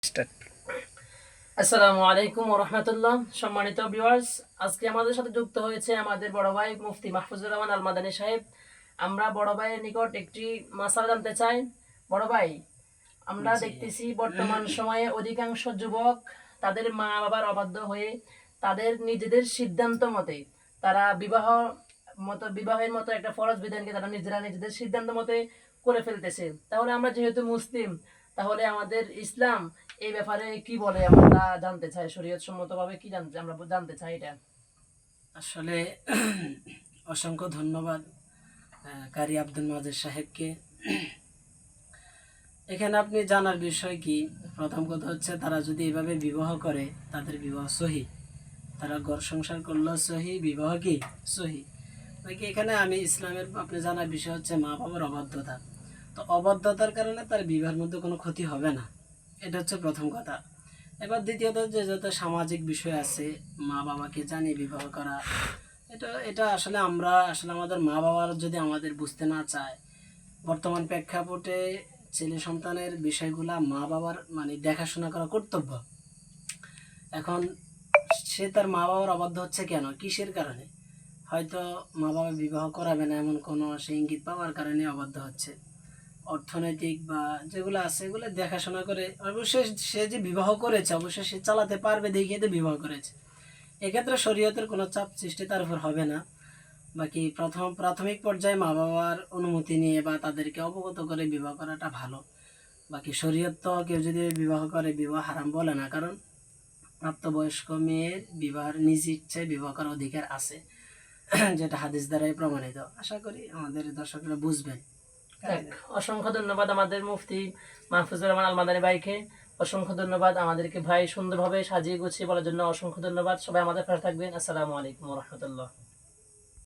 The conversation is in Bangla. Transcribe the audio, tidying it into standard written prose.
স্টার্ট। আসসালামু আলাইকুম ওয়া রাহমাতুল্লাহ। সম্মানিত ভিউয়ার্স, আজকে আমাদের সাথে যুক্ত হয়েছে আমাদের বড় ভাই মুফতি মাহফুজুর রহমান আল মাদানী সাহেব। আমরা বড় ভাইয়ের নিকট একটি মাসালা জানতে চাই। বড় ভাই, আমরা জি। দেখতেছি বর্তমান সময়ে অধিকাংশ যুবক তাদের মা বাবার অবাধ্য হয়ে তাদের নিজেদের সিদ্ধান্ত মতে তারা বিবাহের মতো একটা ফরজ বিধানকে তারা নিজেরা নিজেদের সিদ্ধান্ত মতে করে ফেলতেছে। তাহলে আমরা যেহেতু মুসলিম, তাহলে আমাদের ইসলাম এই ব্যাপারে কি বলে আমরা জানতে চাই, শরীয়ত সম্মতভাবে কি জানতে আমরা জানতে চাই এটা। আসলে অসংখ্য ধন্যবাদ কারি আব্দুল মাজেদ সাহেবকে। এখানে আপনি জানার বিষয় কি, প্রথম কথা হচ্ছে তারা যদি এভাবে বিবাহ করে তাদের বিবাহ সহি, তারা ঘর সংসার করলেও সহি, বিবাহ কি সহি নাকি। এখানে আমি ইসলামের আপনি জানার বিষয় হচ্ছে মা বাবার অবাধ্যতা। তো অবাধ্যতার কারণে তার বিবাহের মধ্যে কোনো ক্ষতি হবে না, এটা হচ্ছে প্রথম কথা। এবার দ্বিতীয়ত যে যত সামাজিক বিষয় আছে, মা বাবাকে জানিয়ে বিবাহ করা, এটা এটা আসলে আমাদের মা বাবার যদি আমাদের বুঝতে না চায়, বর্তমান প্রেক্ষাপটে ছেলে সন্তানের বিষয়গুলা মা বাবার মানে দেখাশোনা করা কর্তব্য। এখন সে তার মা বাবার অবাধ্য হচ্ছে কেন, কিসের কারণে? হয়তো মা বাবা বিবাহ করাবে না এমন কোনো সে ইঙ্গিত পাওয়ার কারণে অবাধ্য হচ্ছে। অর্থনৈতিক বা যেগুলো আছে এগুলো দেখাশোনা করে, অবশ্যই সে যে বিবাহ করেছে অবশ্যই সে চালাতে পারবে দেখিয়ে তো বিবাহ করেছে। এক্ষেত্রে শরীয়তের কোনো চাপ সৃষ্টি তার উপর হবে না। বাকি প্রাথমিক পর্যায়ে মা বাবার অনুমতি নিয়ে বা তাদেরকে অবগত করে বিবাহ করাটা ভালো। বাকি শরীয়ত তো কেউ যদি বিবাহ করে বিবাহ হারাম বলে না, কারণ প্রাপ্তবয়স্ক মেয়ের বিবাহের নিজ ইচ্ছায় বিবাহ করার অধিকার আছে, যেটা হাদিস দ্বারাই প্রমাণিত। আশা করি আমাদের দর্শকরা বুঝবেন। অসংখ্য ধন্যবাদ আমাদের মুফতি মাহফুজুর রহমান আল মাদানী ভাইকে। অসংখ্য ধন্যবাদ আমাদেরকে ভাই সুন্দরভাবে সাজিয়ে গুছিয়ে বলার জন্য। অসংখ্য ধন্যবাদ। সবাই আমাদের পাশে থাকবেন। আসসালামু আলাইকুম ওয়া রাহমাতুল্লাহ।